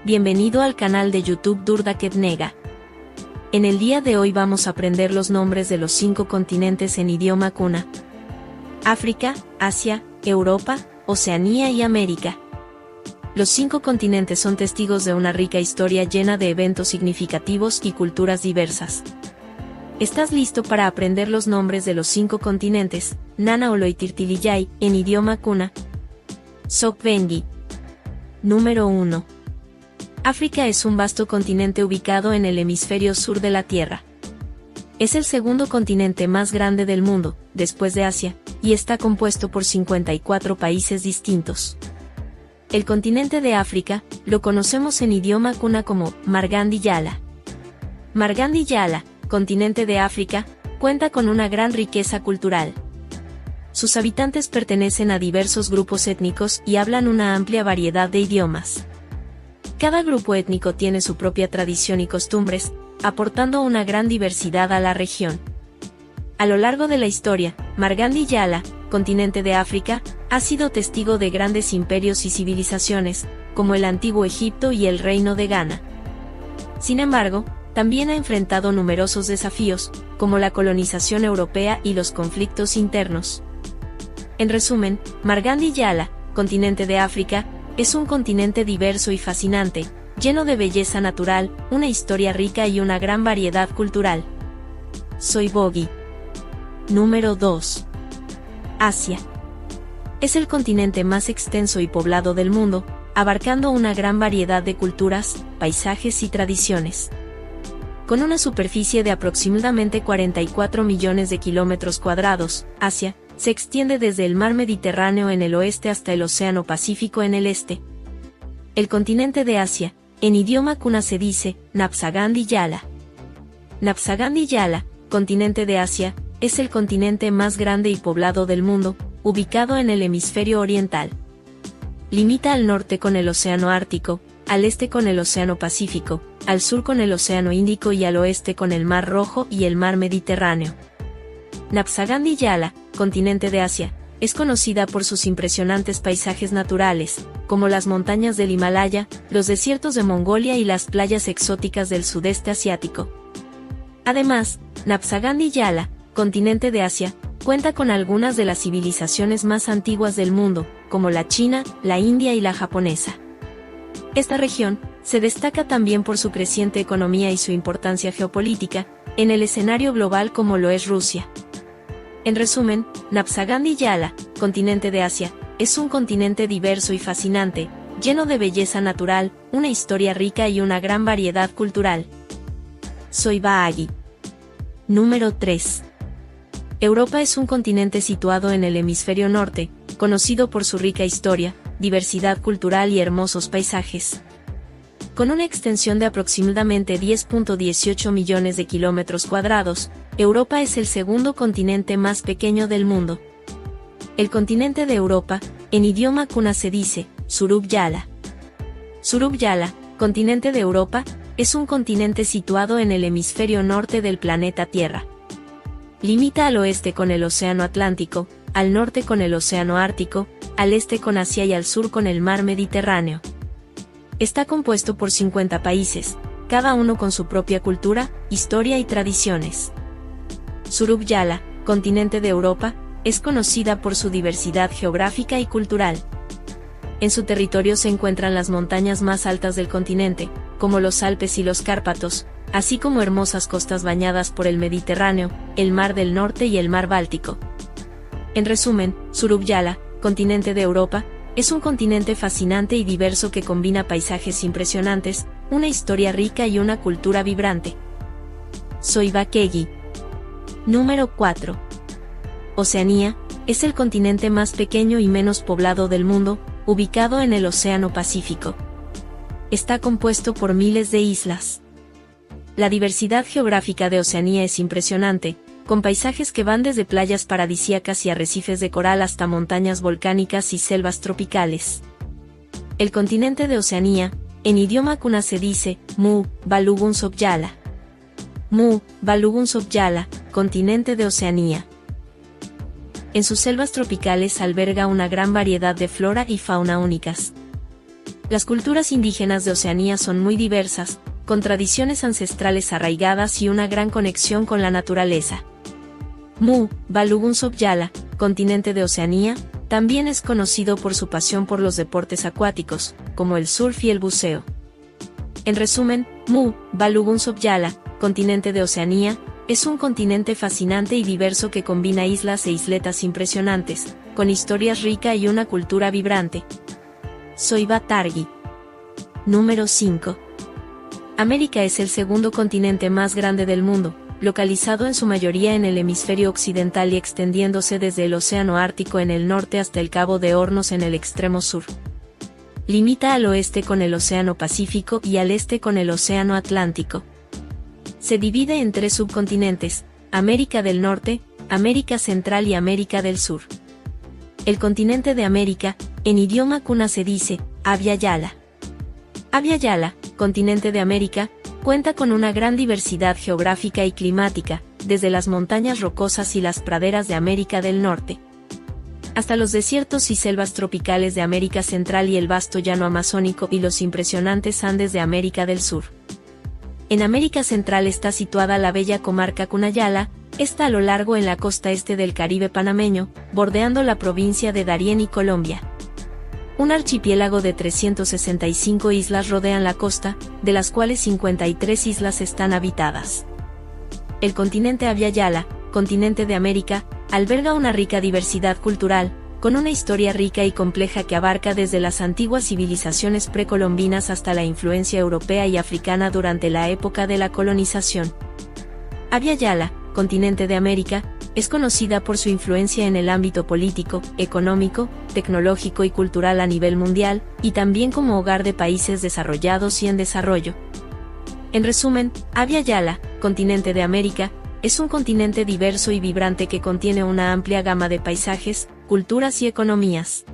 Bienvenido al canal de YouTube Durda Ketnega. En el día de hoy vamos a aprender los nombres de los 5 continentes en idioma kuna: África, Asia, Europa, Oceanía y América. Los 5 continentes son testigos de una rica historia llena de eventos significativos y culturas diversas. ¿Estás listo para aprender los nombres de los 5 continentes? Nana Oloitirtiliyay, en idioma kuna. Sok Bengi. Número 1. África es un vasto continente ubicado en el hemisferio sur de la Tierra. Es el segundo continente más grande del mundo, después de Asia, y está compuesto por 54 países distintos. El continente de África lo conocemos en idioma kuna como Margandi Yala. Margandi Yala, continente de África, cuenta con una gran riqueza cultural. Sus habitantes pertenecen a diversos grupos étnicos y hablan una amplia variedad de idiomas. Cada grupo étnico tiene su propia tradición y costumbres, aportando una gran diversidad a la región. A lo largo de la historia, Margandi Yala, continente de África, ha sido testigo de grandes imperios y civilizaciones, como el antiguo Egipto y el reino de Ghana. Sin embargo, también ha enfrentado numerosos desafíos, como la colonización europea y los conflictos internos. En resumen, Margandi Yala, continente de África, es un continente diverso y fascinante, lleno de belleza natural, una historia rica y una gran variedad cultural. Soy Bogi. Número 2. Asia. Es el continente más extenso y poblado del mundo, abarcando una gran variedad de culturas, paisajes y tradiciones. Con una superficie de aproximadamente 44 millones de kilómetros cuadrados, Asia se extiende desde el mar Mediterráneo en el oeste hasta el Océano Pacífico en el este. El continente de Asia, en idioma kuna se dice Napsagandi Yala. Napsagandi Yala, continente de Asia, es el continente más grande y poblado del mundo, ubicado en el hemisferio oriental. Limita al norte con el Océano Ártico, al este con el Océano Pacífico, al sur con el Océano Índico y al oeste con el Mar Rojo y el Mar Mediterráneo. Napsagandi Yala, continente de Asia, es conocida por sus impresionantes paisajes naturales, como las montañas del Himalaya, los desiertos de Mongolia y las playas exóticas del sudeste asiático. Además, Napsagandi Yala, continente de Asia, cuenta con algunas de las civilizaciones más antiguas del mundo, como la China, la India y la japonesa. Esta región se destaca también por su creciente economía y su importancia geopolítica, en el escenario global como lo es Rusia. En resumen, Napsagandi Yala, continente de Asia, es un continente diverso y fascinante, lleno de belleza natural, una historia rica y una gran variedad cultural. Soy Baagi. Número 3. Europa es un continente situado en el hemisferio norte, conocido por su rica historia, diversidad cultural y hermosos paisajes. Con una extensión de aproximadamente 10.18 millones de kilómetros cuadrados, Europa es el segundo continente más pequeño del mundo. El continente de Europa, en idioma kuna se dice Surub Yala. Surub Yala, continente de Europa, es un continente situado en el hemisferio norte del planeta Tierra. Limita al oeste con el Océano Atlántico, al norte con el Océano Ártico, al este con Asia y al sur con el Mar Mediterráneo. Está compuesto por 50 países, cada uno con su propia cultura, historia y tradiciones. Surub Yala, continente de Europa, es conocida por su diversidad geográfica y cultural. En su territorio se encuentran las montañas más altas del continente, como los Alpes y los Cárpatos, así como hermosas costas bañadas por el Mediterráneo, el Mar del Norte y el Mar Báltico. En resumen, Surub Yala, continente de Europa, es un continente fascinante y diverso que combina paisajes impresionantes, una historia rica y una cultura vibrante. Soy Bakegi. Número 4. Oceanía, es el continente más pequeño y menos poblado del mundo, ubicado en el Océano Pacífico. Está compuesto por miles de islas. La diversidad geográfica de Oceanía es impresionante, con paisajes que van desde playas paradisíacas y arrecifes de coral hasta montañas volcánicas y selvas tropicales. El continente de Oceanía, en idioma kuna se dice Mu Balugun Sokyala. Mu Balugun Sokyala, continente de Oceanía. En sus selvas tropicales alberga una gran variedad de flora y fauna únicas. Las culturas indígenas de Oceanía son muy diversas, con tradiciones ancestrales arraigadas y una gran conexión con la naturaleza. Mu Balugunsob-Yala, continente de Oceanía, también es conocido por su pasión por los deportes acuáticos, como el surf y el buceo. En resumen, Mu Balugunsob-Yala, continente de Oceanía, es un continente fascinante y diverso que combina islas e isletas impresionantes, con historias ricas y una cultura vibrante. Zoiba Targi. Número 5. América es el segundo continente más grande del mundo, localizado en su mayoría en el hemisferio occidental y extendiéndose desde el Océano Ártico en el norte hasta el Cabo de Hornos en el extremo sur. Limita al oeste con el Océano Pacífico y al este con el Océano Atlántico. Se divide en 3 subcontinentes: América del Norte, América Central y América del Sur. El continente de América, en idioma kuna se dice, Abya Yala. Abya Yala, continente de América, cuenta con una gran diversidad geográfica y climática, desde las montañas rocosas y las praderas de América del Norte, hasta los desiertos y selvas tropicales de América Central y el vasto llano amazónico y los impresionantes Andes de América del Sur. En América Central está situada la bella comarca Cunayala, esta a lo largo en la costa este del Caribe panameño, bordeando la provincia de Darién y Colombia. Un archipiélago de 365 islas rodean la costa, de las cuales 53 islas están habitadas. El continente Abya Yala, continente de América, alberga una rica diversidad cultural, con una historia rica y compleja que abarca desde las antiguas civilizaciones precolombinas hasta la influencia europea y africana durante la época de la colonización. Abya Yala, continente de América, es conocida por su influencia en el ámbito político, económico, tecnológico y cultural a nivel mundial, y también como hogar de países desarrollados y en desarrollo. En resumen, Abya Yala, continente de América, es un continente diverso y vibrante que contiene una amplia gama de paisajes, culturas y economías.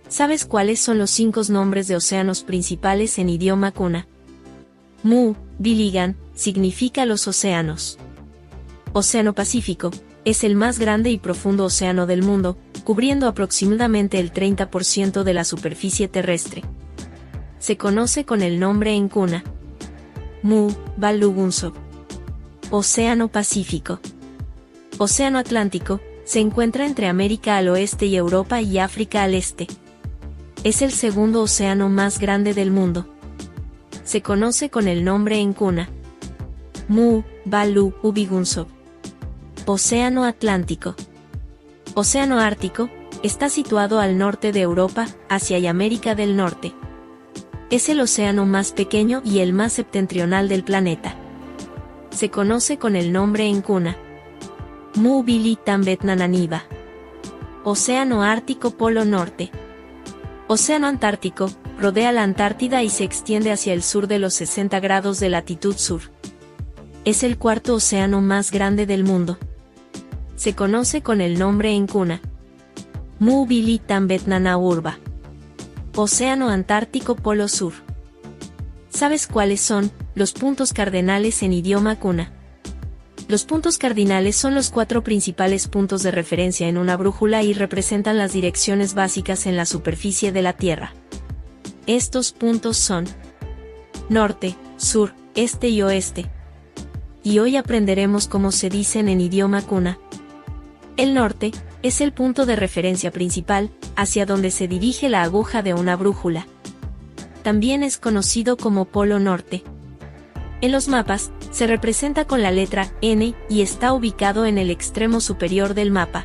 ¿Sabes cuáles son los 5 nombres de océanos principales en idioma kuna? Mu Biligan significa los océanos. Océano Pacífico es el más grande y profundo océano del mundo, cubriendo aproximadamente el 30% de la superficie terrestre. Se conoce con el nombre en kuna Mu Balugunsob. Océano Pacífico. Océano Atlántico se encuentra entre América al oeste y Europa y África al este. Es el segundo océano más grande del mundo. Se conoce con el nombre en kuna Mu Balu Ubigunsob. Océano Atlántico. Océano Ártico está situado al norte de Europa, Asia y América del Norte. Es el océano más pequeño y el más septentrional del planeta. Se conoce con el nombre en kuna Mu Bili Tambetnananiba. Océano Ártico Polo Norte. Océano Antártico, rodea la Antártida y se extiende hacia el sur de los 60 grados de latitud sur. Es el cuarto océano más grande del mundo. Se conoce con el nombre en kuna Mu Bili Tambetnanaurba. Océano Antártico Polo Sur. ¿Sabes cuáles son los puntos cardinales en idioma kuna? Los puntos cardinales son los 4 principales puntos de referencia en una brújula y representan las direcciones básicas en la superficie de la Tierra. Estos puntos son norte, sur, este y oeste. Y hoy aprenderemos cómo se dicen en idioma kuna. El norte es el punto de referencia principal, hacia donde se dirige la aguja de una brújula. También es conocido como Polo Norte. En los mapas, se representa con la letra N y está ubicado en el extremo superior del mapa.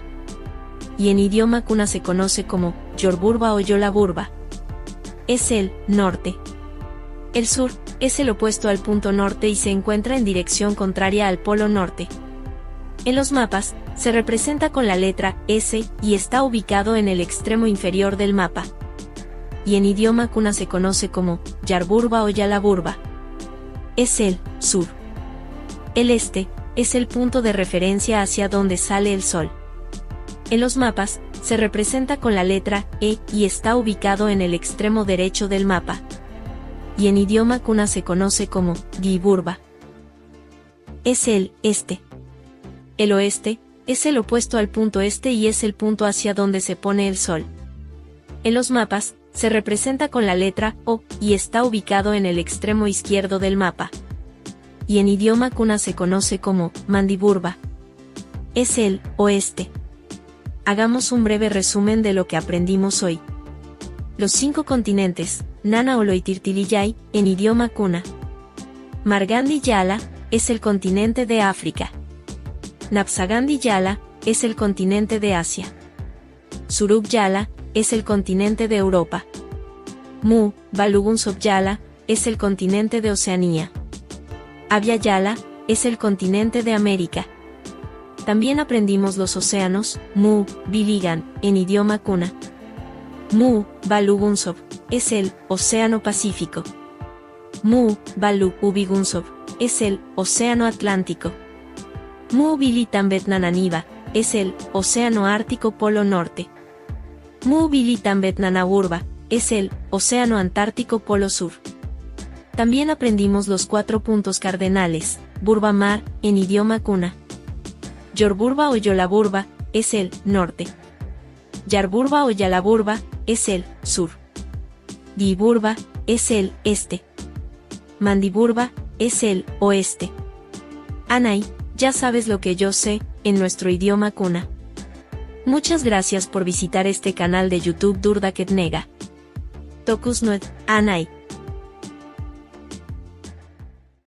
Y en idioma kuna se conoce como Yorburba o Yolaburba. Es el norte. El sur es el opuesto al punto norte y se encuentra en dirección contraria al Polo Norte. En los mapas, se representa con la letra S y está ubicado en el extremo inferior del mapa. Y en idioma kuna se conoce como Yarburba o Yalaburba. Es el sur. El este es el punto de referencia hacia donde sale el sol. En los mapas, se representa con la letra E y está ubicado en el extremo derecho del mapa. Y en idioma kuna se conoce como Giburba. Es el este. El oeste es el opuesto al punto este y es el punto hacia donde se pone el sol. En los mapas, Se representa con la letra O y está ubicado en el extremo izquierdo del mapa. Y en idioma kuna se conoce como Mandiburba. Es el oeste. Hagamos un breve resumen de lo que aprendimos hoy. Los 5 continentes, Nana Oloitirtiliyay, en idioma kuna. Margandi Yala, es el continente de África. Napsagandi Yala, es el continente de Asia. Suruk Yala, es el continente de Europa. Mu, Balugunsop Yala, es el continente de Oceanía. Abya Yala, es el continente de América. También aprendimos los océanos, Mu, Biligan, en idioma kuna. Mu, Balugunsop, es el Océano Pacífico. Mu, Balu, Ubigunsop, es el Océano Atlántico. Mu Bilitambetnananiva, es el Océano Ártico Polo Norte. Mu Bilitambetnanaurba, es el Océano Antártico Polo Sur. También aprendimos los 4 puntos cardenales, Burba Mar, en idioma kuna. Yorburba o Yolaburba, es el norte. Yarburba o Yalaburba, es el sur. Diburba, es el este. Mandiburba, es el oeste. Anay, ya sabes lo que yo sé, en nuestro idioma kuna. Muchas gracias por visitar este canal de YouTube Durda Ketnega. Tokus Nuet, Anay.